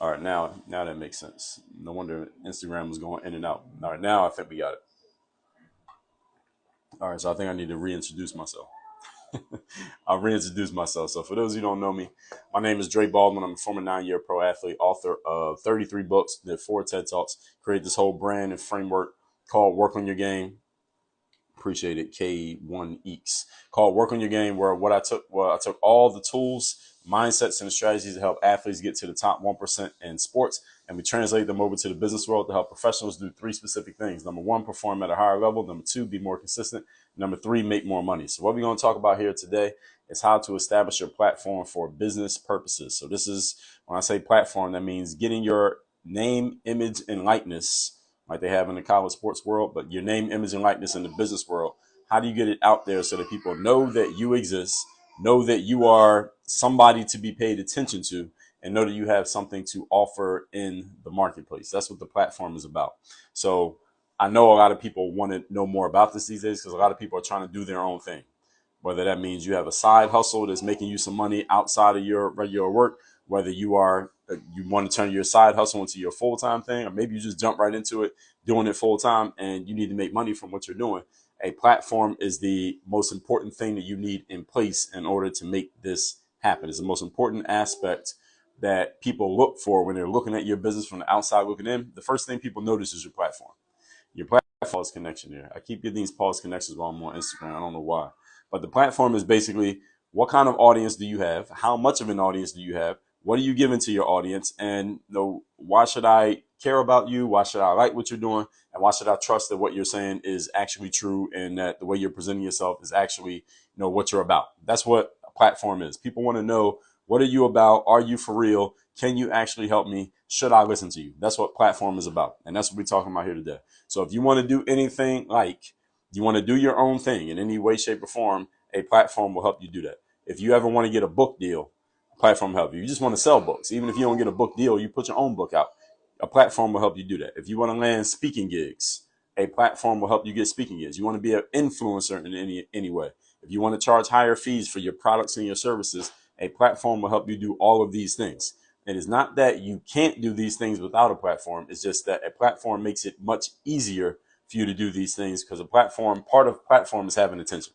All right, now that makes sense. No wonder Instagram was going in and out. All right, now I think we got it. All right, so I think I need to reintroduce myself. I'll reintroduce myself. So for those who don't know me, my name is Dre Baldwin. I'm a former 9-year pro athlete, author of 33 books, did 4 TED Talks, created this whole brand and framework called Work on Your Game. Appreciate it. K1 Eeks called Work on Your Game, where I took all the tools, mindsets, and strategies to help athletes get to the top 1% in sports, and we translate them over to the business world to help professionals do 3 specific things. Number 1, perform at a higher level. Number 2, be more consistent. Number 3, make more money. So what we're going to talk about here today is how to establish your platform for business purposes. So this is, when I say platform, that means getting your name, image, and likeness like they have in the college sports world, but your name, image, and likeness in the business world. How do you get it out there so that people know that you exist, know that you are somebody to be paid attention to, and know that you have something to offer in the marketplace? That's what the platform is about. So I know a lot of people want to know more about this these days because a lot of people are trying to do their own thing. Whether that means you have a side hustle that's making you some money outside of your regular work, whether you want to turn your side hustle into your full-time thing, or maybe you just jump right into it, doing it full-time, and you need to make money from what you're doing. A platform is the most important thing that you need in place in order to make this happen. It's the most important aspect that people look for when they're looking at your business from the outside looking in. The first thing people notice is your platform. Your platform pause connection here. I keep getting these pause connections while I'm on Instagram. I don't know why. But the platform is basically, what kind of audience do you have? How much of an audience do you have? What are you giving to your audience? And why should I care about you? Why should I like what you're doing? And why should I trust that what you're saying is actually true and that the way you're presenting yourself is actually, what you're about? That's what a platform is. People want to know, what are you about? Are you for real? Can you actually help me? Should I listen to you? That's what platform is about. And that's what we're talking about here today. So if you want to do anything, like you want to do your own thing in any way, shape, or form, a platform will help you do that. If you ever want to get a book deal, a platform will help you. You just want to sell books. Even if you don't get a book deal, you put your own book out. A platform will help you do that. If you want to land speaking gigs, a platform will help you get speaking gigs. You want to be an influencer in any way. If you want to charge higher fees for your products and your services, a platform will help you do all of these things. It is not that you can't do these things without a platform. It's just that a platform makes it much easier for you to do these things because part of platform is having attention.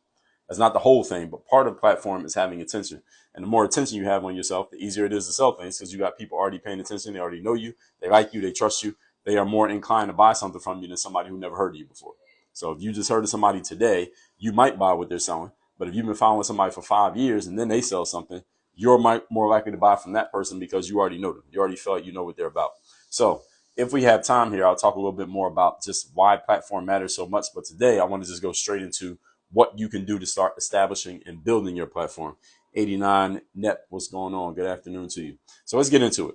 That's not the whole thing, but part of platform is having attention. And the more attention you have on yourself, the easier it is to sell things because you got people already paying attention. They already know you. They like you. They trust you. They are more inclined to buy something from you than somebody who never heard of you before. So if you just heard of somebody today, you might buy what they're selling. But if you've been following somebody for 5 years and then they sell something, you're more likely to buy from that person because you already know them. You already feel like you know what they're about. So if we have time here, I'll talk a little bit more about just why platform matters so much. But today I want to just go straight into what you can do to start establishing and building your platform. 89 Net, what's going on? Good afternoon to you. So let's get into it.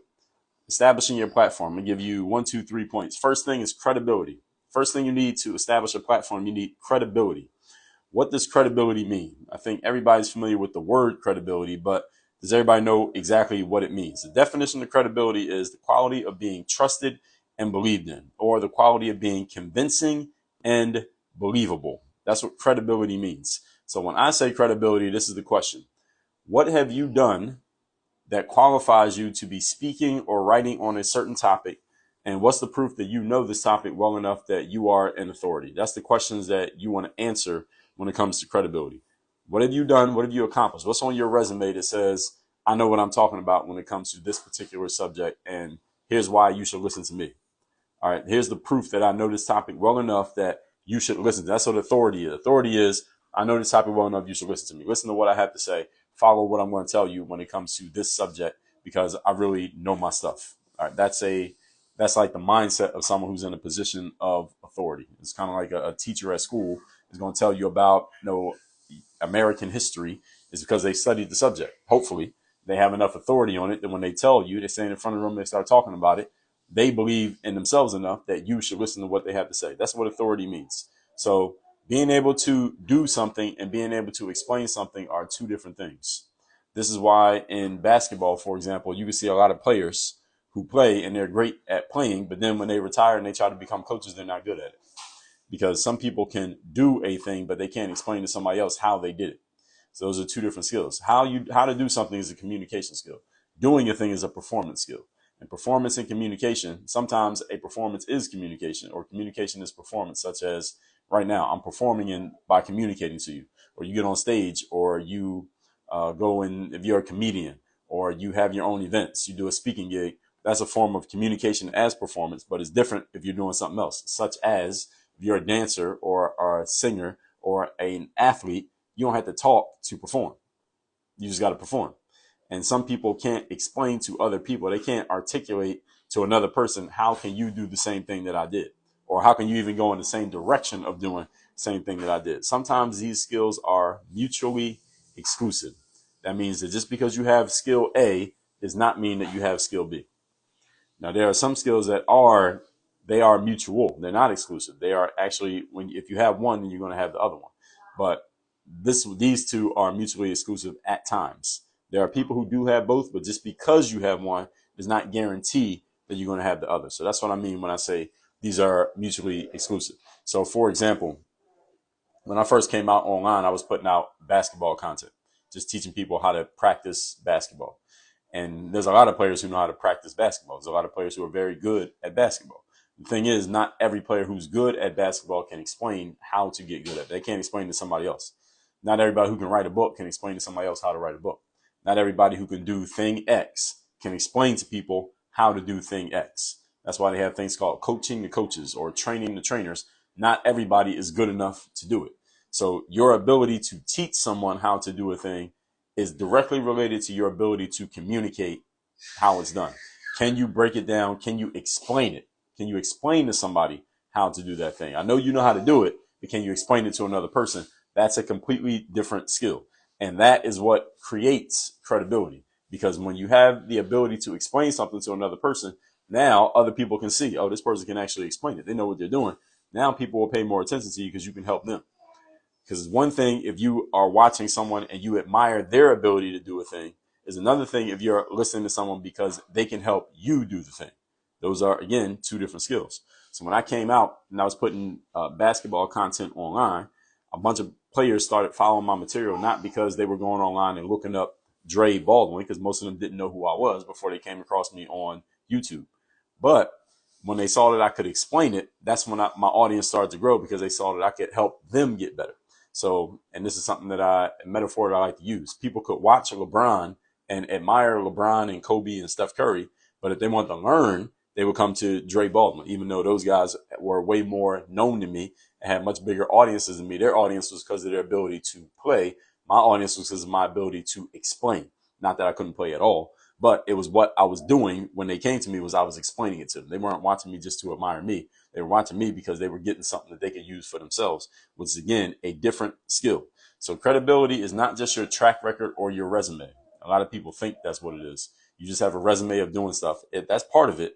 Establishing your platform. I'm going to give you 1, 2, 3 points. First thing is credibility. First thing you need to establish a platform, you need credibility. What does credibility mean? I think everybody's familiar with the word credibility, but does everybody know exactly what it means? The definition of credibility is the quality of being trusted and believed in, or the quality of being convincing and believable. That's what credibility means. So when I say credibility, this is the question. What have you done that qualifies you to be speaking or writing on a certain topic? And what's the proof that you know this topic well enough that you are an authority? That's the questions that you want to answer when it comes to credibility. What have you done? What have you accomplished? What's on your resume that says, I know what I'm talking about when it comes to this particular subject, and here's why you should listen to me. All right, here's the proof that I know this topic well enough that you should listen to. That's what authority is. Authority is, I know this topic well enough, you should listen to me. Listen to what I have to say. Follow what I'm going to tell you when it comes to this subject because I really know my stuff. All right, that's like the mindset of someone who's in a position of authority. It's kind of like a teacher at school is going to tell you about, American history is because they studied the subject. Hopefully, they have enough authority on it that when they tell you, they stand in front of the room, they start talking about it. They believe in themselves enough that you should listen to what they have to say. That's what authority means. So being able to do something and being able to explain something are two different things. This is why in basketball, for example, you can see a lot of players who play and they're great at playing, but then when they retire and they try to become coaches, they're not good at it. Because some people can do a thing, but they can't explain to somebody else how they did it. So those are two different skills. How to do something is a communication skill. Doing a thing is a performance skill. And performance and communication, sometimes a performance is communication, or communication is performance, such as right now, I'm performing by communicating to you, or you get on stage, or you go in, if you're a comedian, or you have your own events, you do a speaking gig. That's a form of communication as performance, but it's different if you're doing something else, such as if you're a dancer or a singer or an athlete, you don't have to talk to perform. You just got to perform. And some people can't explain to other people. They can't articulate to another person, how can you do the same thing that I did? Or how can you even go in the same direction of doing the same thing that I did? Sometimes these skills are mutually exclusive. That means that just because you have skill A does not mean that you have skill B. Now, there are some skills that they are mutual. They're not exclusive. They are actually, if you have one, then you're going to have the other one. But these two are mutually exclusive at times. There are people who do have both, but just because you have one does not guarantee that you're going to have the other. So that's what I mean when I say these are mutually exclusive. So, for example, when I first came out online, I was putting out basketball content, just teaching people how to practice basketball. And there's a lot of players who know how to practice basketball. There's a lot of players who are very good at basketball. The thing is, not every player who's good at basketball can explain how to get good at it. They can't explain to somebody else. Not everybody who can write a book can explain to somebody else how to write a book. Not everybody who can do thing X can explain to people how to do thing X. That's why they have things called coaching the coaches or training the trainers. Not everybody is good enough to do it. So your ability to teach someone how to do a thing is directly related to your ability to communicate how it's done. Can you break it down? Can you explain it? Can you explain to somebody how to do that thing? I know you know how to do it, but can you explain it to another person? That's a completely different skill. And that is what creates credibility. Because when you have the ability to explain something to another person, now other people can see, oh, this person can actually explain it. They know what they're doing. Now people will pay more attention to you because you can help them. Because one thing, if you are watching someone and you admire their ability to do a thing, is another thing if you're listening to someone because they can help you do the thing. Those are, again, two different skills. So when I came out and I was putting basketball content online, a bunch of players started following my material, not because they were going online and looking up Dre Baldwin, because most of them didn't know who I was before they came across me on YouTube. But when they saw that I could explain it, that's when my audience started to grow, because they saw that I could help them get better. So, and this is something that a metaphor that I like to use. People could watch LeBron and admire LeBron and Kobe and Steph Curry, but if they want to learn, they would come to Dre Baldwin, even though those guys were way more known than me and had much bigger audiences than me. Their audience was because of their ability to play. My audience was because of my ability to explain. Not that I couldn't play at all, but it was what I was doing when they came to me was I was explaining it to them. They weren't watching me just to admire me. They were watching me because they were getting something that they could use for themselves, which is, again, a different skill. So credibility is not just your track record or your resume. A lot of people think that's what it is. You just have a resume of doing stuff. That's part of it,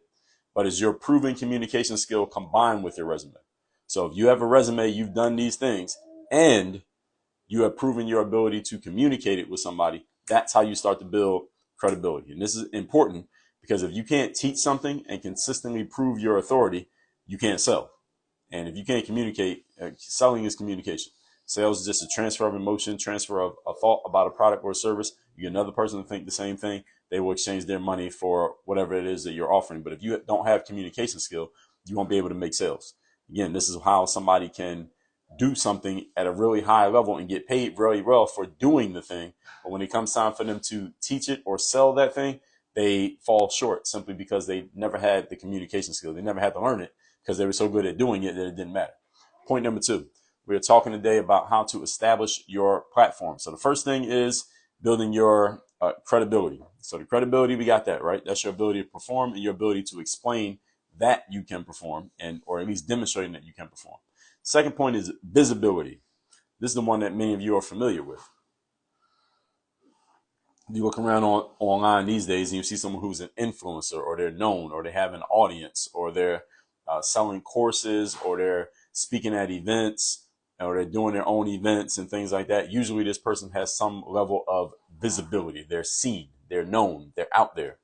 but it's your proven communication skill combined with your resume. So if you have a resume, you've done these things, and you have proven your ability to communicate it with somebody, that's how you start to build credibility. And this is important because if you can't teach something and consistently prove your authority, you can't sell. And if you can't communicate, selling is communication. Sales is just a transfer of emotion, transfer of a thought about a product or a service. You get another person to think the same thing. They will exchange their money for whatever it is that you're offering. But if you don't have communication skill, you won't be able to make sales. Again, this is how somebody can do something at a really high level and get paid really well for doing the thing. But when it comes time for them to teach it or sell that thing, they fall short simply because they never had the communication skill. They never had to learn it because they were so good at doing it that it didn't matter. Point number 2, we're talking today about how to establish your platform. So the first thing is building your credibility. So the credibility, we got that, right? That's your ability to perform and your ability to explain that you can perform, and or at least demonstrating that you can perform. Second point is visibility. This is the one that many of you are familiar with. You look around online these days and you see someone who's an influencer, or they're known, or they have an audience, or they're selling courses, or they're speaking at events, or they're doing their own events and things like that. Usually this person has some level of visibility. They're seen, they're known, they're out there.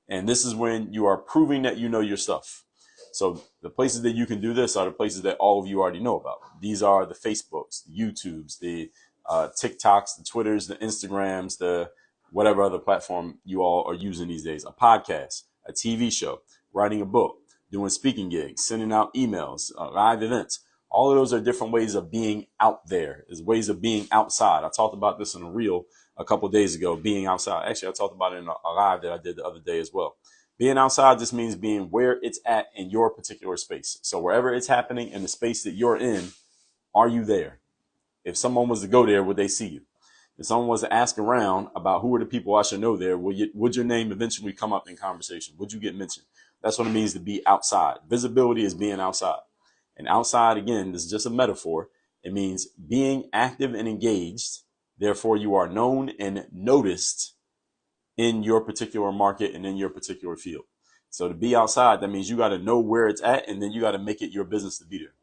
And this is when you are proving that you know your stuff. So the places that you can do this are the places that all of you already know about. These are the Facebooks, the YouTubes, the TikToks, the Twitters, the Instagrams, the whatever other platform you all are using these days. A podcast. a TV show, writing a book, doing speaking gigs, sending out emails, live events. All of those are different ways of being out there, is ways of being outside. I talked about this in a reel a couple of days ago, being outside. Actually, I talked about it in a live that I did the other day as well. Being outside just means being where it's at in your particular space. So wherever it's happening in the space that you're in, are you there? If someone was to go there, would they see you? If someone was to ask around about who are the people I should know there, would your name eventually come up in conversation? Would you get mentioned? That's what it means to be outside. Visibility is being outside. And outside, again, this is just a metaphor. It means being active and engaged. Therefore, you are known and noticed in your particular market and in your particular field. So to be outside, that means you got to know where it's at, and then you got to make it your business to be there.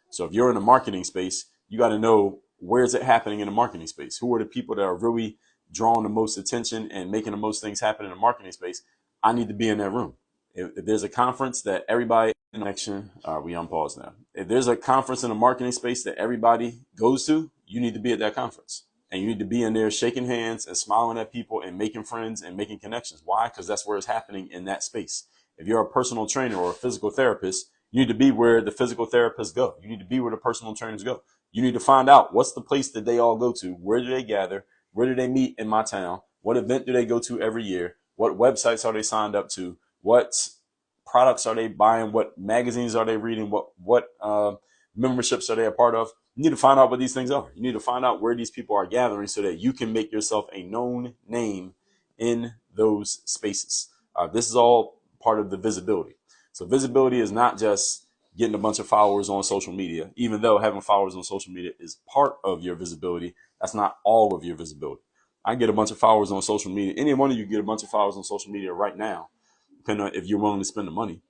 So if you're in a marketing space, you got to know where is it happening in the marketing space? Who are the people that are really drawing the most attention and making the most things happen in the marketing space? I need to be in that room. If there's a conference that everybody in action, we on pause now. If there's a conference in the marketing space that everybody goes to, you need to be at that conference. And you need to be in there shaking hands and smiling at people and making friends and making connections. Why? Because that's where it's happening in that space. If you're a personal trainer or a physical therapist, you need to be where the physical therapists go. You need to be where the personal trainers go. You need to find out what's the place that they all go to. Where do they gather? Where do they meet in my town? What event do they go to every year? What websites are they signed up to? What products are they buying? What magazines are they reading? What memberships are they a part of? You need to find out what these things are. You need to find out where these people are gathering so that you can make yourself a known name in those spaces. This is all part of the visibility. So visibility is not just getting a bunch of followers on social media. Even though having followers on social media is part of your visibility, that's not all of your visibility. I get a bunch of followers on social media. Any one of you get a bunch of followers on social media right now, depending on if you're willing to spend the money.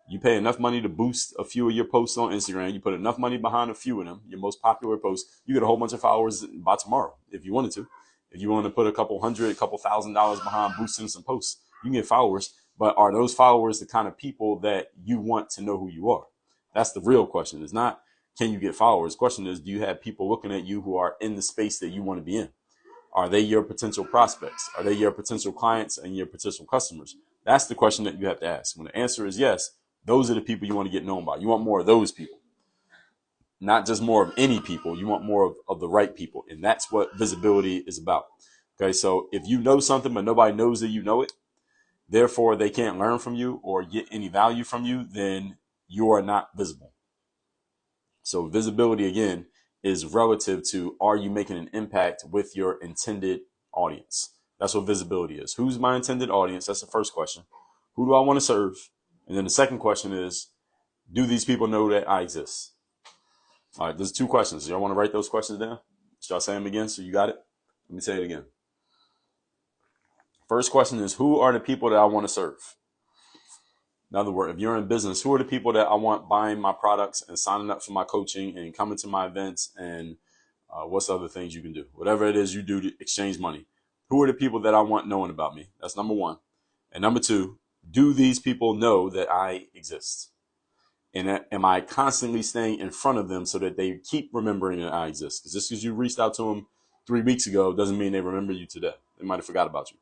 You pay enough money to boost a few of your posts on Instagram. You put enough money behind a few of them, your most popular posts, you get a whole bunch of followers by tomorrow if you wanted to. If you want to put a couple $1,000 behind boosting some posts, you can get followers. But are those followers the kind of people that you want to know who you are? That's the real question. It's not, can you get followers? The question is, do you have people looking at you who are in the space that you want to be in? Are they your potential prospects? Are they your potential clients and your potential customers? That's the question that you have to ask. When the answer is yes, those are the people you want to get known by. You want more of those people, not just more of any people. You want more of the right people. And that's what visibility is about. Okay, so if you know something, but nobody knows that you know it, therefore they can't learn from you or get any value from you, then you are not visible. So visibility, again, is relative to, are you making an impact with your intended audience? That's what visibility is. Who's my intended audience? That's the first question. Who do I want to serve? And then the second question is, do these people know that I exist? All right, there's two questions. Y'all want to write those questions down? Should I say them again so you got it? Let me say it again. First question is, who are the people that I want to serve? In other words, if you're in business, who are the people that I want buying my products and signing up for my coaching and coming to my events, and what's other things you can do? Whatever it is you do to exchange money. Who are the people that I want knowing about me? That's number one. And number two, do these people know that I exist? And am I constantly staying in front of them so that they keep remembering that I exist? Because just because you reached out to them 3 weeks ago doesn't mean they remember you today. They might have forgot about you.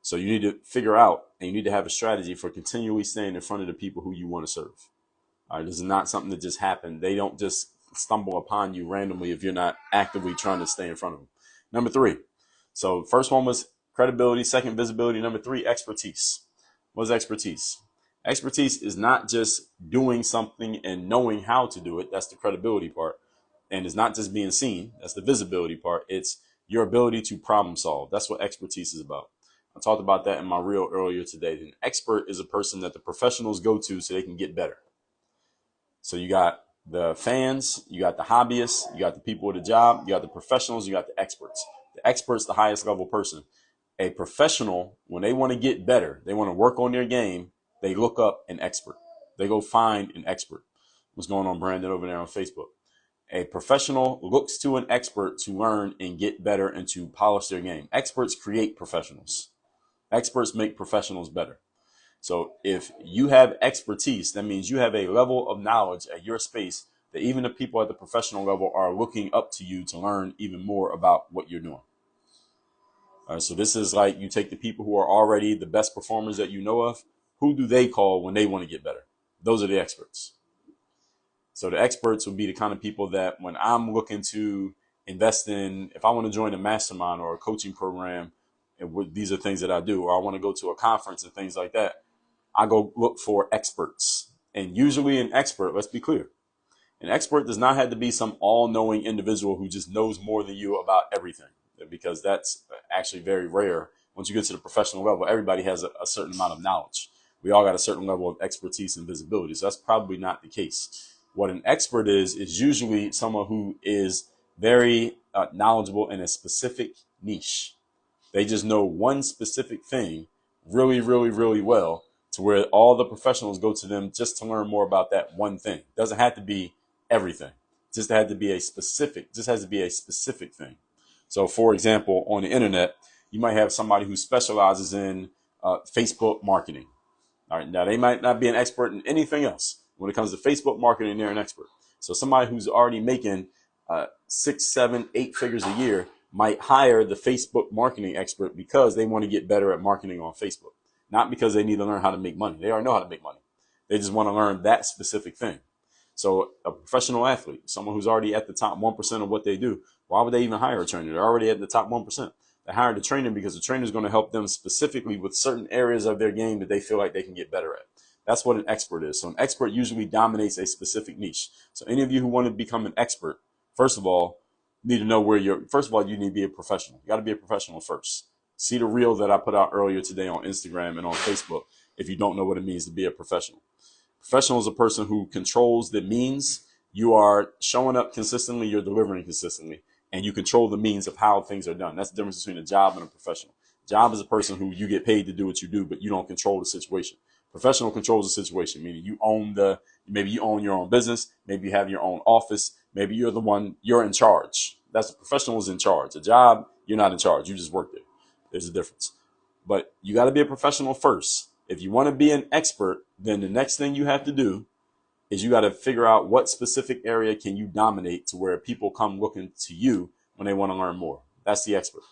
So you need to figure out, and you need to have a strategy for continually staying in front of the people who you want to serve. All right, this is not something that just happened. They don't just stumble upon you randomly if you're not actively trying to stay in front of them. Number three. So first one was credibility, second visibility. Number three, expertise. What is expertise? Expertise is not just doing something and knowing how to do it. That's the credibility part. And it's not just being seen. That's the visibility part. It's your ability to problem solve. That's what expertise is about. I talked about that in my reel earlier today. An expert is a person that the professionals go to so they can get better. So you got the fans, you got the hobbyists, you got the people with a job, you got the professionals, you got the experts. The expert's the highest level person. A professional, when they want to get better, they want to work on their game, they look up an expert. They go find an expert. What's going on, Brandon, over there on Facebook? A professional looks to an expert to learn and get better and to polish their game. Experts create professionals. Experts make professionals better. So if you have expertise, that means you have a level of knowledge at your space that even the people at the professional level are looking up to you to learn even more about what you're doing. So this is like you take the people who are already the best performers that you know of. Who do they call when they want to get better? Those are the experts. So the experts would be the kind of people that when I'm looking to invest in, if I want to join a mastermind or a coaching program, these are things that I do, or I want to go to a conference and things like that, I go look for experts. And usually an expert, let's be clear, an expert does not have to be some all-knowing individual who just knows more than you about everything, because that's actually very rare. Once you get to the professional level, everybody has a certain amount of knowledge. We all got a certain level of expertise and visibility. So that's probably not the case. What an expert is usually someone who is very knowledgeable in a specific niche. They just know one specific thing really, really, really well, to where all the professionals go to them just to learn more about that one thing. It doesn't have to be everything. It just had to be a specific, just has to be a specific thing. So for example, on the internet, you might have somebody who specializes in Facebook marketing. All right. Now they might not be an expert in anything else. When it comes to Facebook marketing, they're an expert. So somebody who's already making 6, 7, 8 figures a year might hire the Facebook marketing expert because they want to get better at marketing on Facebook, not because they need to learn how to make money. They already know how to make money. They just want to learn that specific thing. So a professional athlete, someone who's already at the top 1% of what they do, why would they even hire a trainer? They're already at the top 1%. They hire the trainer because the trainer is going to help them specifically with certain areas of their game that they feel like they can get better at. That's what an expert is. So an expert usually dominates a specific niche. So any of you who want to become an expert, first of all, need to know where first of all, you need to be a professional. You got to be a professional first. See the reel that I put out earlier today on Instagram and on Facebook if you don't know what it means to be a professional. Professional is a person who controls the means. You are showing up consistently, you're delivering consistently, and you control the means of how things are done. That's the difference between a job and a professional. Job is a person who you get paid to do what you do, but you don't control the situation. Professional controls the situation, meaning maybe you own your own business, maybe you have your own office, maybe you're in charge. That's a professional is in charge. A job, you're not in charge. You just work there. There's a difference. But you got to be a professional first. If you want to be an expert, then the next thing you have to do is you got to figure out what specific area can you dominate to where people come looking to you when they want to learn more. That's the expert.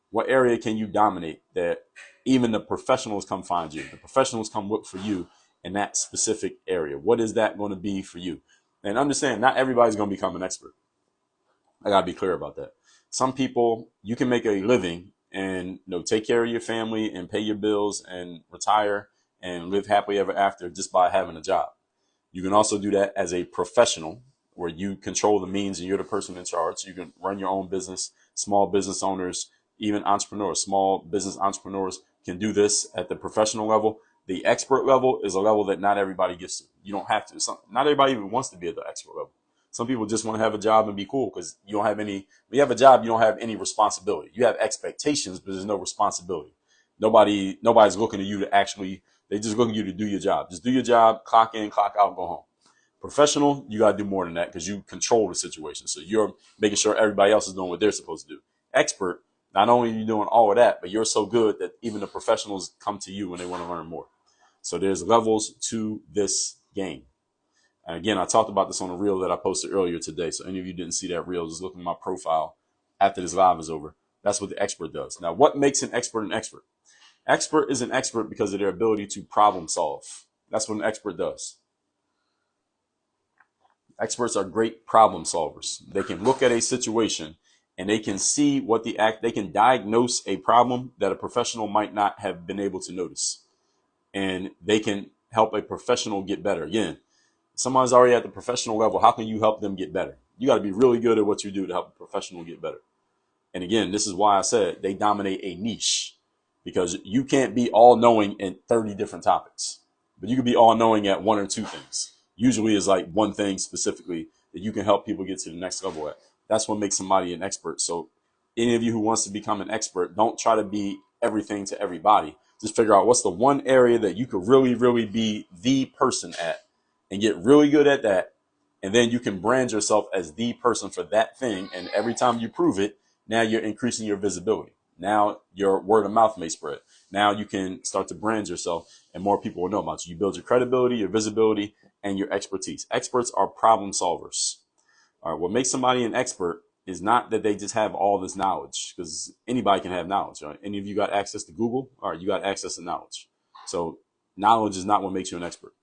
What area can you dominate that even the professionals come find you? The professionals come look for you in that specific area. What is that going to be for you? And understand, not everybody's going to become an expert. I got to be clear about that. Some people, you can make a living and take care of your family and pay your bills and retire and live happily ever after just by having a job. You can also do that as a professional where you control the means and you're the person in charge. You can run your own business. Small business owners, even entrepreneurs, small business entrepreneurs can do this at the professional level. The expert level is a level that not everybody gets to. You don't have to. Not everybody even wants to be at the expert level. Some people just want to have a job and be cool because you don't have any. When you have a job, you don't have any responsibility. You have expectations, but there's no responsibility. Nobody's looking at you to actually. They just looking at you to do your job. Just do your job, clock in, clock out, go home. Professional, you got to do more than that because you control the situation. So you're making sure everybody else is doing what they're supposed to do. Expert, not only are you doing all of that, but you're so good that even the professionals come to you when they want to learn more. So there's levels to this game. And again, I talked about this on a reel that I posted earlier today. So any of you didn't see that reel, just look at my profile after this live is over. That's what the expert does. Now, what makes an expert an expert? Expert is an expert because of their ability to problem solve. That's what an expert does. Experts are great problem solvers. They can look at a situation and they can see they can diagnose a problem that a professional might not have been able to notice. And they can help a professional get better. Again, someone's already at the professional level. How can you help them get better? You got to be really good at what you do to help a professional get better. And again, this is why I said they dominate a niche, because you can't be all knowing in 30 different topics, but you can be all knowing at 1 or 2 things. Usually is like one thing specifically that you can help people get to the next level at. That's what makes somebody an expert. So any of you who wants to become an expert, don't try to be everything to everybody. Just figure out what's the one area that you could really, really be the person at and get really good at that. And then you can brand yourself as the person for that thing. And every time you prove it, now you're increasing your visibility. Now your word of mouth may spread. Now you can start to brand yourself and more people will know about you. You build your credibility, your visibility, and your expertise. Experts are problem solvers. All right, what makes somebody an expert is not that they just have all this knowledge, because anybody can have knowledge, right? Any of you got access to Google? All right, you got access to knowledge. So knowledge is not what makes you an expert.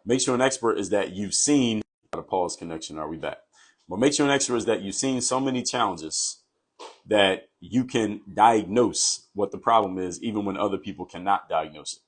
Makes you an expert is that you've seen, got a pause connection, are we back? What makes you an expert is that you've seen so many challenges that you can diagnose what the problem is, even when other people cannot diagnose it.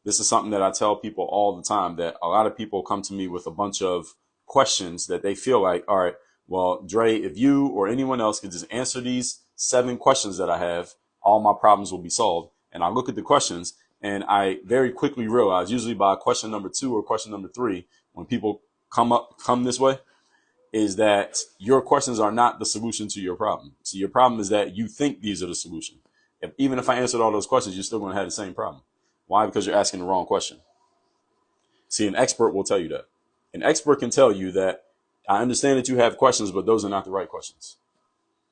This is something that I tell people all the time, that a lot of people come to me with a bunch of questions that they feel like, all right, well, Dre, if you or anyone else could just answer these 7 questions that I have, all my problems will be solved. And I look at the questions and I very quickly realize, usually by question number 2 or question number 3, when people come this way, is that your questions are not the solution to your problem. So your problem is that you think these are the solution. Even if I answered all those questions, you're still going to have the same problem. Why? Because you're asking the wrong question. See, an expert will tell you that. An expert can tell you that, I understand that you have questions, but those are not the right questions.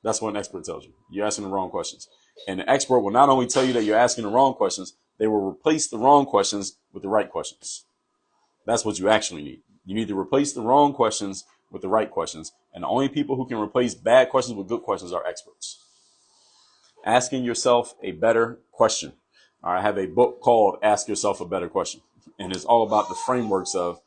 That's what an expert tells you. You're asking the wrong questions. And an expert will not only tell you that you're asking the wrong questions, they will replace the wrong questions with the right questions. That's what you actually need. You need to replace the wrong questions with the right questions. And the only people who can replace bad questions with good questions are experts. Asking yourself a better question. I have a book called Ask Yourself a Better Question. And it's all about the frameworks of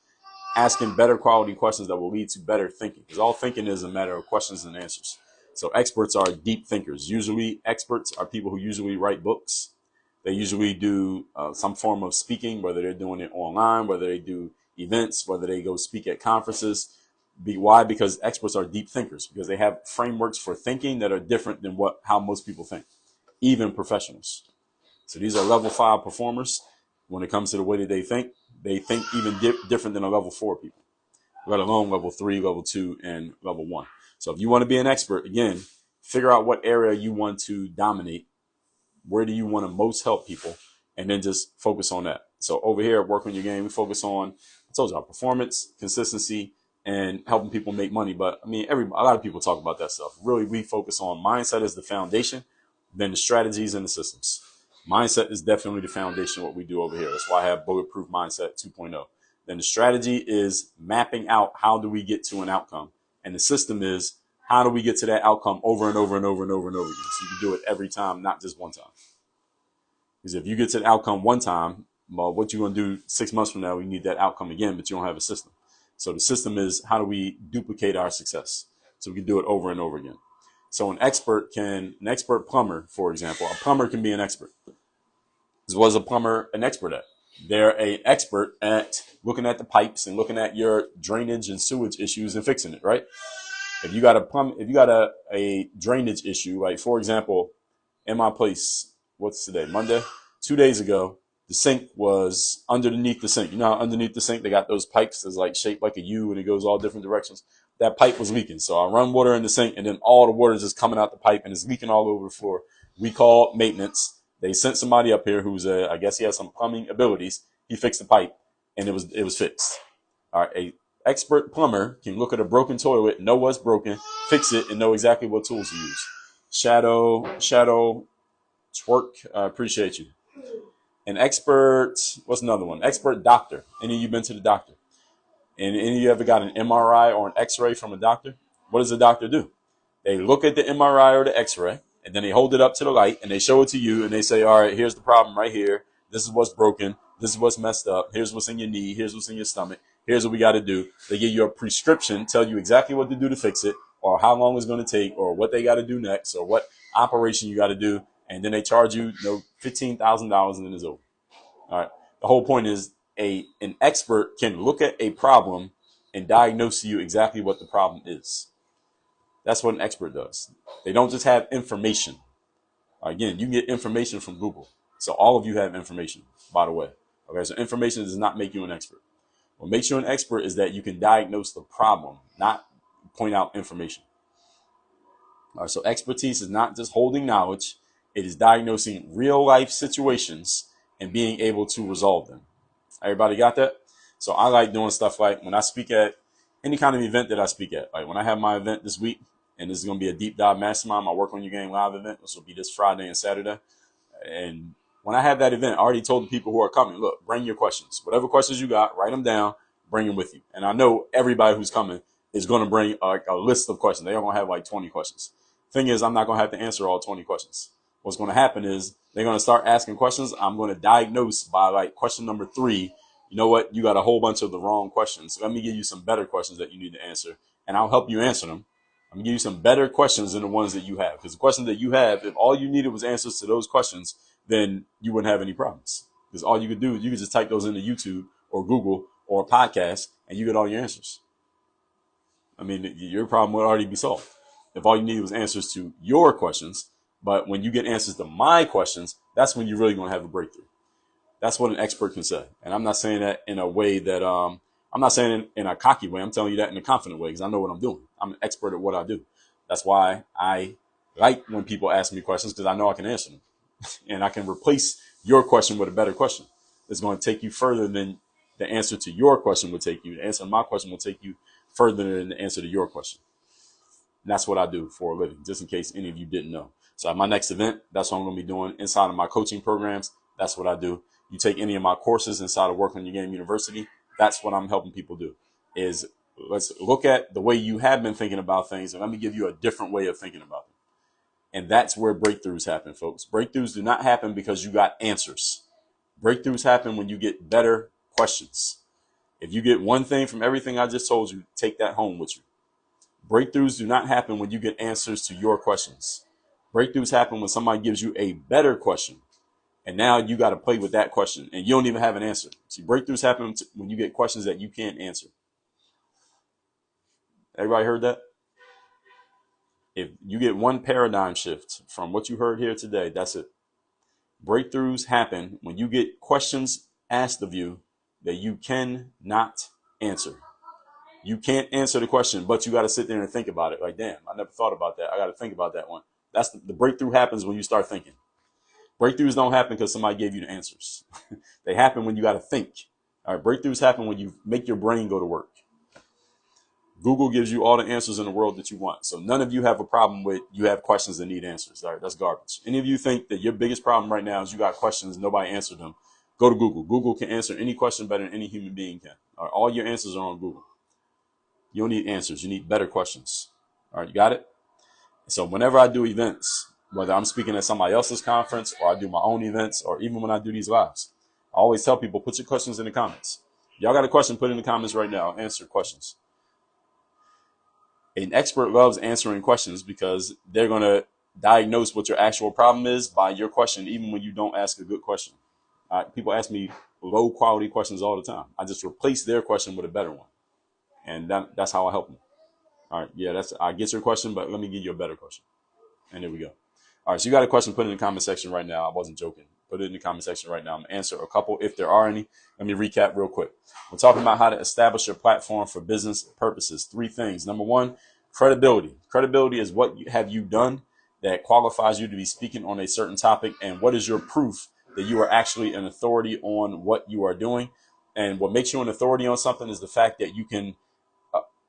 asking better quality questions that will lead to better thinking. Because all thinking is a matter of questions and answers. So experts are deep thinkers. Usually experts are people who usually write books. They usually do some form of speaking, whether they're doing it online, whether they do events, whether they go speak at conferences. Why? Because experts are deep thinkers, because they have frameworks for thinking that are different than how most people think, even professionals. So these are level 5 performers. When it comes to the way that they think even different than a level 4 people, let alone level 3, level 2, and level 1. So if you want to be an expert, again, figure out what area you want to dominate. Where do you want to most help people? And then just focus on that. So over here at Work on Your Game, we focus on, I told you, our performance, consistency, and helping people make money. But I mean, a lot of people talk about that stuff. Really, we focus on mindset as the foundation, then the strategies and the systems. Mindset is definitely the foundation of what we do over here. That's why I have Bulletproof Mindset 2.0. Then the strategy is mapping out how do we get to an outcome. And the system is how do we get to that outcome over and over and over and over and over again. So you can do it every time, not just one time. Because if you get to the outcome one time, well, what you're going to do 6 months from now, you need that outcome again, but you don't have a system. So the system is how do we duplicate our success so we can do it over and over again. So an expert plumber, for example, a plumber can be an expert. What is a plumber an expert at? They're an expert at looking at the pipes and looking at your drainage and sewage issues and fixing it, right? If you got a drainage issue, like for example, in my place, what's today? Monday? 2 days ago, the sink was underneath the sink. You know how underneath the sink they got those pipes that's like shaped like a U and it goes all different directions? That pipe was leaking. So I run water in the sink and then all the water is just coming out the pipe and it's leaking all over the floor. We called maintenance. They sent somebody up here who's I guess he has some plumbing abilities. He fixed the pipe and it was fixed. All right. A expert plumber can look at a broken toilet, know what's broken, fix it, and know exactly what tools to use. Shadow, twerk. I appreciate you. An expert, what's another one? Expert doctor. Any of you been to the doctor? And any of you ever got an MRI or an X-ray from a doctor? What does the doctor do? They look at the MRI or the X-ray, and then they hold it up to the light, and they show it to you, and they say, all right, here's the problem right here. This is what's broken. This is what's messed up. Here's what's in your knee. Here's what's in your stomach. Here's what we got to do. They give you a prescription, tell you exactly what to do to fix it, or how long it's going to take, or what they got to do next, or what operation you got to do, and then they charge you, $15,000, and then it's over. All right. The whole point is an expert can look at a problem and diagnose to you exactly what the problem is. That's what an expert does. They don't just have information. Again, you can get information from Google. So all of you have information, by the way. Okay, so information does not make you an expert. What makes you an expert is that you can diagnose the problem, not point out information. All right, so expertise is not just holding knowledge. It is diagnosing real life situations and being able to resolve them. Everybody got that? So I like doing stuff like when I speak at any kind of event that I speak at. Like when I have my event this week, and this is going to be a deep dive mastermind, my Work on Your Game live event, which will be this Friday and Saturday. And when I have that event, I already told the people who are coming, look, bring your questions. Whatever questions you got, write them down, bring them with you. And I know everybody who's coming is going to bring a list of questions. They're going to have like 20 questions. Thing is, I'm not going to have to answer all 20 questions. What's going to happen is they're going to start asking questions. I'm going to diagnose by like question number 3. You know what? You got a whole bunch of the wrong questions. So let me give you some better questions that you need to answer, and I'll help you answer them. I'm going to give you some better questions than the ones that you have. Because the questions that you have, if all you needed was answers to those questions, then you wouldn't have any problems. Because all you could do is you could just type those into YouTube or Google or a podcast, and you get all your answers. I mean, your problem would already be solved if all you need was answers to your questions. But when you get answers to my questions, that's when you're really going to have a breakthrough. That's what an expert can say. And I'm not saying that in a way that I'm not saying it in a cocky way. I'm telling you that in a confident way because I know what I'm doing. I'm an expert at what I do. That's why I like when people ask me questions, because I know I can answer them. And I can replace your question with a better question. It's going to take you further than the answer to your question would take you. The answer to my question will take you further than the answer to your question. And that's what I do for a living, just in case any of you didn't know. So at my next event, that's what I'm going to be doing. Inside of my coaching programs, that's what I do. You take any of my courses inside of Work on Your Game University, that's what I'm helping people do. Is let's look at the way you have been thinking about things, and let me give you a different way of thinking about them. And that's where breakthroughs happen, folks. Breakthroughs do not happen because you got answers. Breakthroughs happen when you get better questions. If you get one thing from everything I just told you, take that home with you. Breakthroughs do not happen when you get answers to your questions. Breakthroughs happen when somebody gives you a better question. And now you got to play with that question and you don't even have an answer. See, breakthroughs happen when you get questions that you can't answer. Everybody heard that? If you get one paradigm shift from what you heard here today, that's it. Breakthroughs happen when you get questions asked of you that you cannot answer. You can't answer the question, but you got to sit there and think about it. Like, damn, I never thought about that. I got to think about that one. That's the breakthrough happens when you start thinking. Breakthroughs don't happen because somebody gave you the answers. They happen when you got to think. All right, breakthroughs happen when you make your brain go to work. Google gives you all the answers in the world that you want. So none of you have a problem with you have questions that need answers. All right, that's garbage. Any of you think that your biggest problem right now is you got questions, nobody answered them, go to Google. Google can answer any question better than any human being can. All right, all your answers are on Google. You don't need answers. You need better questions. All right, you got it? So whenever I do events, whether I'm speaking at somebody else's conference or I do my own events or even when I do these lives, I always tell people, put your questions in the comments. Y'all got a question, put it in the comments right now. I'll answer questions. An expert loves answering questions because they're going to diagnose what your actual problem is by your question, even when you don't ask a good question. People ask me low quality questions all the time. I just replace their question with a better one. And that's how I help them. All right. Yeah, I get your question, but let me give you a better question. And there we go. All right. So you got a question, put it in the comment section right now. I wasn't joking. Put it in the comment section right now. I'm going to answer a couple if there are any. Let me recap real quick. We're talking about how to establish your platform for business purposes. 3 things. Number 1, credibility. Credibility is what have you done that qualifies you to be speaking on a certain topic, and what is your proof that you are actually an authority on what you are doing. And what makes you an authority on something is the fact that you can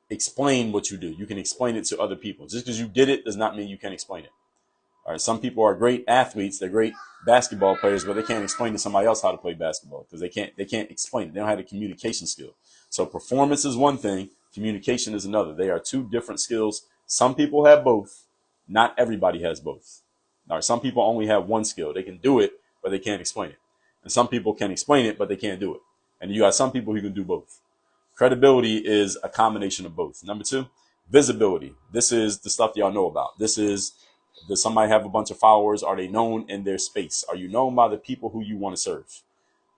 explain what you do. You can explain it to other people. Just because you did it does not mean you can explain it. All right. Some people are great athletes. They're great basketball players, but they can't explain to somebody else how to play basketball because they can't explain it. They don't have the communication skill. So performance is one thing. Communication is another. They are 2 different skills. Some people have both. Not everybody has both. All right. Some people only have one skill. They can do it, but they can't explain it. And some people can explain it, but they can't do it. And you got some people who can do both. Credibility is a combination of both. Number 2, visibility. This is the stuff y'all know about. This is, does somebody have a bunch of followers? Are they known in their space? Are you known by the people who you want to serve?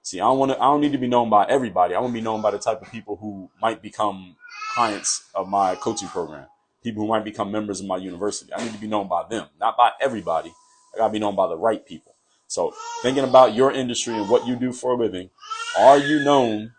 See, I don't need to be known by everybody. I want to be known by the type of people who might become clients of my coaching program. People who might become members of my university. I need to be known by them, not by everybody. I got to be known by the right people. So thinking about your industry and what you do for a living, are you known?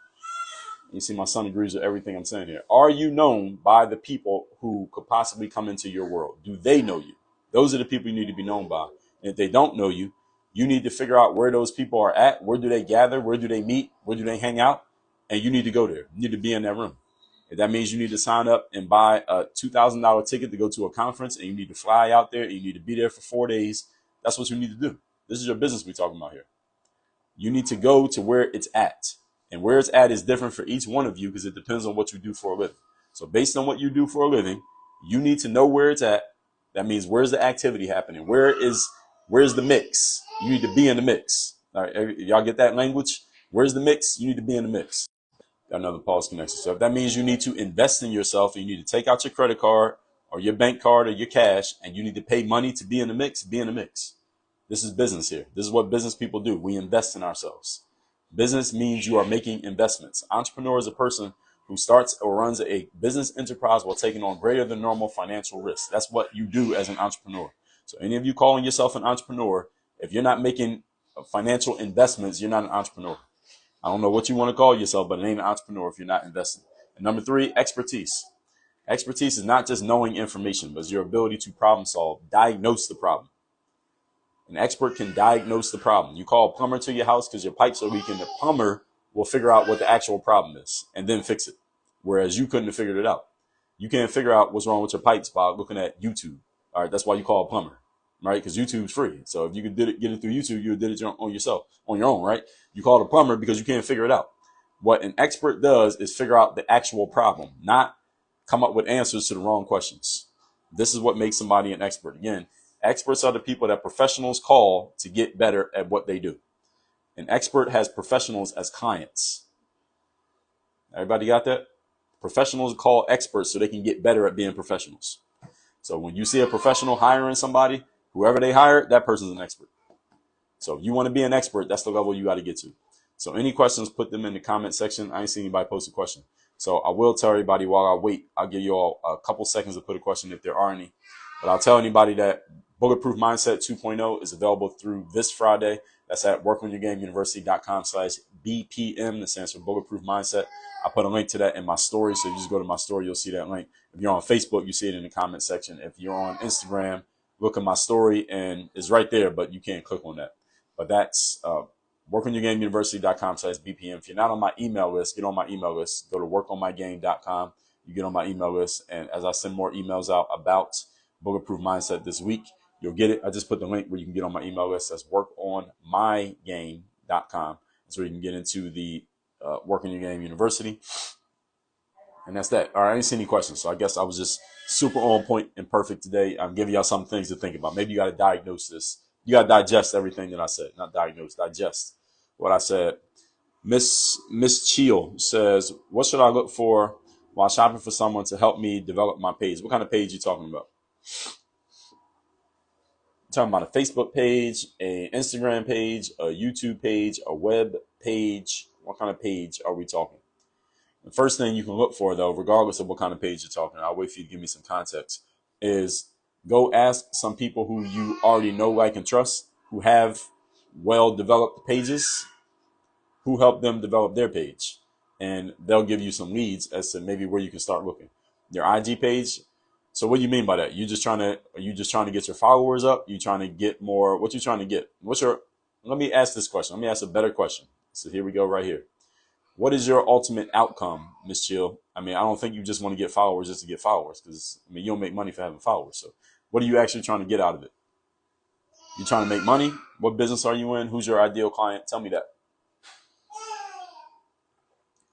You see, my son agrees with everything I'm saying here. Are you known by the people who could possibly come into your world? Do they know you? Those are the people you need to be known by. And if they don't know you, you need to figure out where those people are at. Where do they gather? Where do they meet? Where do they hang out? And you need to go there. You need to be in that room. If that means you need to sign up and buy a $2,000 ticket to go to a conference and you need to fly out there and you need to be there for 4 days, that's what you need to do. This is your business we're talking about here. You need to go to where it's at. And where it's at is different for each one of you because it depends on what you do for a living. So based on what you do for a living, you need to know where it's at That means where's the activity happening? Where's the mix? You need to be in the mix. All right, y'all get that language? Where's the mix? You need to be in the mix. Got another pause connection. So if that means you need to invest in yourself, and you need to take out your credit card or your bank card or your cash, and you need to pay money to be in the mix, be in the mix. This is business here. This is what business people do. We invest in ourselves. Business means you are making investments. Entrepreneur is a person who starts or runs a business enterprise while taking on greater than normal financial risks. That's what you do as an entrepreneur. So any of you calling yourself an entrepreneur, if you're not making financial investments, you're not an entrepreneur. I don't know what you want to call yourself, but it ain't an entrepreneur if you're not investing. And number 3, expertise. Expertise is not just knowing information, but it's your ability to problem solve, diagnose the problem. An expert can diagnose the problem. You call a plumber to your house because your pipes are leaking. The plumber will figure out what the actual problem is and then fix it. Whereas you couldn't have figured it out. You can't figure out what's wrong with your pipes by looking at YouTube. All right, that's why you call a plumber, right? Because YouTube's free. So if you could get it through YouTube, you would did it on yourself, on your own, right? You call a plumber because you can't figure it out. What an expert does is figure out the actual problem, not come up with answers to the wrong questions. This is what makes somebody an expert. Again, experts are the people that professionals call to get better at what they do. An expert has professionals as clients. Everybody got that? Professionals call experts so they can get better at being professionals. So when you see a professional hiring somebody, whoever they hire, that person's an expert. So if you want to be an expert, that's the level you got to get to. So any questions, put them in the comment section. I ain't seen anybody post a question. So I will tell everybody while I wait, I'll give you all a couple seconds to put a question if there are any. But I'll tell anybody that Bulletproof Mindset 2.0 is available through this Friday. That's at workonyourgameuniversity.com/BPM. That stands for Bulletproof Mindset. I put a link to that in my story. So you just go to my story, you'll see that link. If you're on Facebook, you see it in the comment section. If you're on Instagram, look at my story and it's right there, but you can't click on that. But that's workonyourgameuniversity.com/BPM. If you're not on my email list, get on my email list. Go to workonmygame.com. You get on my email list. And as I send more emails out about Bulletproof Mindset this week, you'll get it. I just put the link where you can get on my email list. That's workonmygame.com. That's where you can get into the Work on Your Game University. And that's that. All right, I didn't see any questions. So I guess I was just super on point and perfect today. I'm giving y'all some things to think about. Maybe you got to diagnose this. You got to digest everything that I said. Not diagnose, digest what I said. Miss Cheel says, what should I look for while shopping for someone to help me develop my page? What kind of page are you talking about? Talking about a Facebook page, an Instagram page, a YouTube page, a web page. What kind of page are we talking? The first thing you can look for, though, regardless of what kind of page you're talking, I'll wait for you to give me some context, is go ask some people who you already know, like, and trust, who have well-developed pages, who help them develop their page. And they'll give you some leads as to maybe where you can start looking. Your IG page. So what do you mean by that? Are you just trying to get your followers up? You trying to get more? What you trying to get? Let me ask this question. Let me ask a better question. So here we go right here. What is your ultimate outcome, Miss Chill? I mean, I don't think you just want to get followers just to get followers, because I mean, you don't make money for having followers. So what are you actually trying to get out of it? You trying to make money? What business are you in? Who's your ideal client? Tell me that.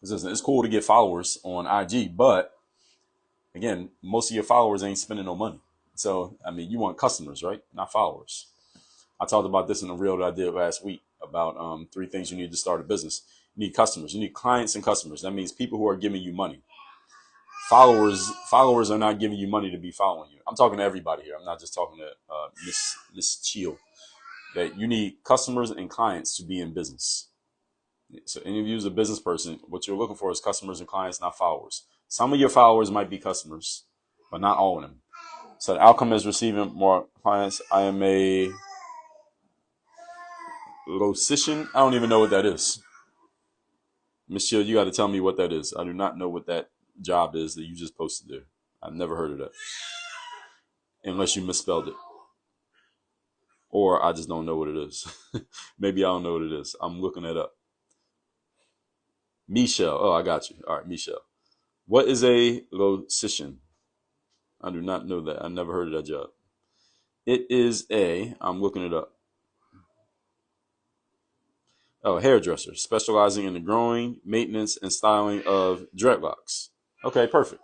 It's cool to get followers on IG, but again, most of your followers ain't spending no money. So, I mean, you want customers, right? Not followers. I talked about this in a reel that I did last week about 3 things you need to start a business. You need customers. You need clients and customers. That means people who are giving you money. Followers are not giving you money to be following you. I'm talking to everybody here. I'm not just talking to Miss Chill. That you need customers and clients to be in business. So any of you as a business person, what you're looking for is customers and clients, not followers. Some of your followers might be customers, but not all of them. So the outcome is receiving more clients. I am a logistician. I don't even know what that is. Michelle, you got to tell me what that is. I do not know what that job is that you just posted there. I've never heard of that. Unless you misspelled it. Or I just don't know what it is. Maybe I don't know what it is. I'm looking it up. Michelle. Oh, I got you. All right, Michelle. What is a logistician? I do not know that. I never heard of that job. It is I'm looking it up. Oh, hairdresser, specializing in the growing, maintenance, and styling of dreadlocks. Okay, perfect.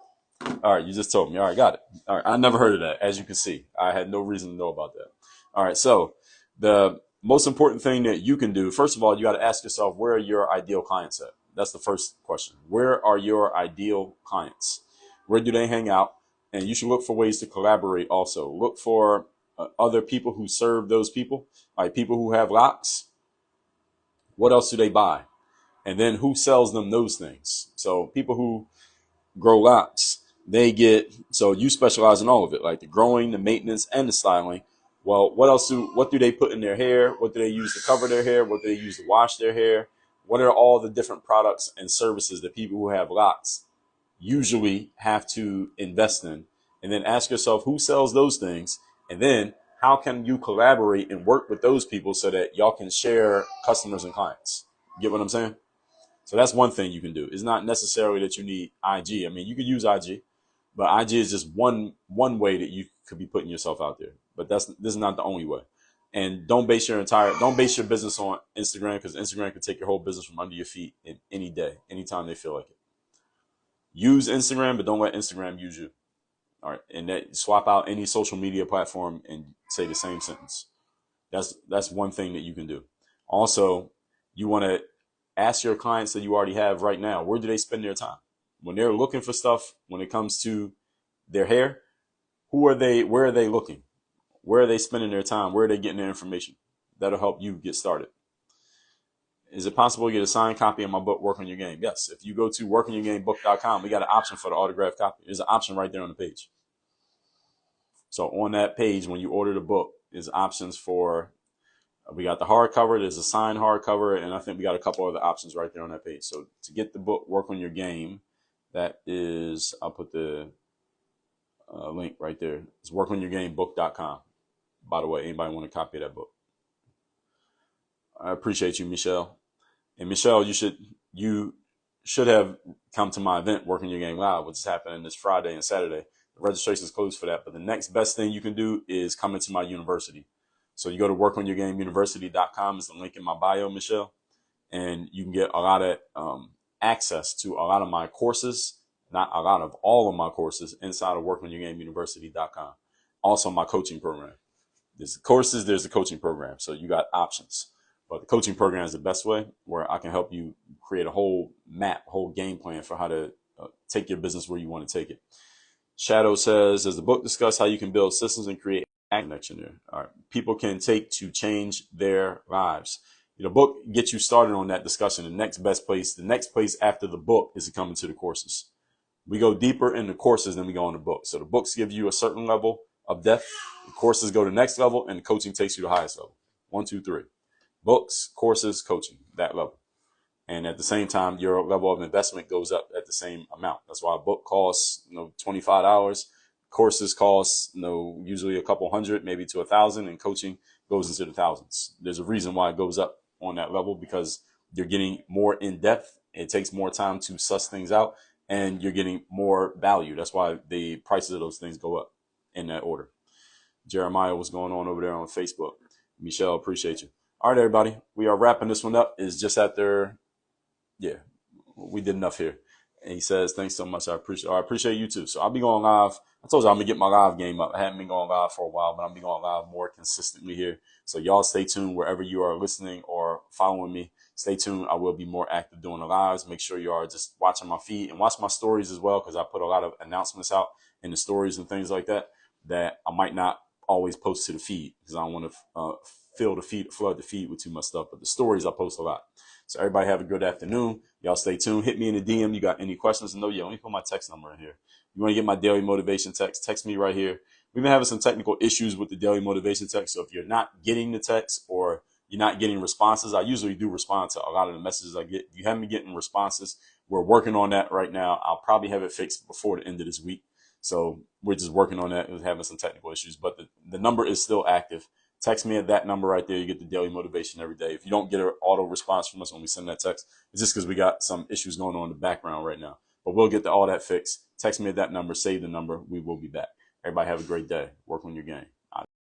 All right, you just told me. All right, got it. All right, I never heard of that. As you can see, I had no reason to know about that. All right, so the most important thing that you can do, first of all, you got to ask yourself, where are your ideal clients at? That's the first question. Where are your ideal clients? Where do they hang out? And you should look for ways to collaborate also. Look for other people who serve those people, like people who have locks. What else do they buy? And then who sells them those things? So people who grow locks, they get, so you specialize in all of it, like the growing, the maintenance, and the styling. Well, what do they put in their hair? What do they use to cover their hair? What do they use to wash their hair? What are all the different products and services that people who have locks usually have to invest in? And then ask yourself, who sells those things? And then how can you collaborate and work with those people so that y'all can share customers and clients? Get what I'm saying? So that's one thing you can do. It's not necessarily that you need IG. I mean, you could use IG, but IG is just one way that you could be putting yourself out there. But this is not the only way. And don't base your business on Instagram, because Instagram can take your whole business from under your feet in any day, anytime they feel like it. Use Instagram, but don't let Instagram use you. All right, and that swap out any social media platform and say the same sentence. That's one thing that you can do. Also, you want to ask your clients that you already have right now, where do they spend their time? When they're looking for stuff, when it comes to their hair, where are they looking? Where are they spending their time? Where are they getting their information? That'll help you get started. Is it possible to get a signed copy of my book, Work on Your Game? Yes. If you go to workonyourgamebook.com, we got an option for the autographed copy. There's an option right there on the page. So on that page, when you order the book, there's options for, we got the hardcover, there's a signed hardcover, and I think we got a couple other options right there on that page. So to get the book, Work on Your Game, that is, I'll put the link right there. It's workonyourgamebook.com. By the way, anybody want a copy of that book? I appreciate you, Michelle. And Michelle, you should have come to my event, Work on Your Game Live, which is happening this Friday and Saturday. The registration is closed for that, but the next best thing you can do is come into my university. So you go to workonyourgameuniversity.com. Is the link in my bio, Michelle, and you can get a lot of access to a lot of my courses, not a lot of, all of my courses inside of workonyourgameuniversity.com. Also my coaching program. There's the courses, there's the coaching program. So you got options. But the coaching program is the best way, where I can help you create a whole map, a whole game plan for how to take your business where you want to take it. Shadow says, does the book discuss how you can build systems and create connection there? All right. People can take to change their lives. The book gets you started on that discussion. The next place after the book is to come into the courses. We go deeper in the courses than we go in the books. So the books give you a certain level of depth. The courses go to the next level, and the coaching takes you to the highest level. 1, 2, 3. Books, courses, coaching, that level. And at the same time, your level of investment goes up at the same amount. That's why a book costs, $25. Courses cost, usually a couple hundred, maybe to 1,000, and coaching goes into the thousands. There's a reason why it goes up on that level, because you're getting more in depth. It takes more time to suss things out, and you're getting more value. That's why the prices of those things go up in that order. Jeremiah, what's going on over there on Facebook? Michelle, appreciate you. All right, everybody, we are wrapping this one up. It's just after, yeah, we did enough here. And he says, thanks so much. I appreciate you too. So I'll be going live. I told you I'm going to get my live game up. I haven't been going live for a while, but I'm going to be going live more consistently here. So y'all stay tuned wherever you are listening or following me. Stay tuned. I will be more active doing the lives. Make sure you are just watching my feed and watch my stories as well, because I put a lot of announcements out in the stories and things like that I might not always post to the feed, because I don't want to flood the feed with too much stuff. But the stories I post a lot. So everybody have a good afternoon. Y'all stay tuned. Hit me in the DM. You got any questions? And let me put my text number in here. You want to get my daily motivation text me right here. We've been having some technical issues with the daily motivation text. So if you're not getting the text or you're not getting responses, I usually do respond to a lot of the messages I get. If you haven't been getting responses, we're working on that right now. I'll probably have it fixed before the end of this week. So we're just working on that. We're having some technical issues, but the number is still active. Text me at that number right there. You get the daily motivation every day. If you don't get an auto response from us when we send that text, it's just because we got some issues going on in the background right now. But we'll get all that fixed. Text me at that number. Save the number. We will be back. Everybody have a great day. Work on your game.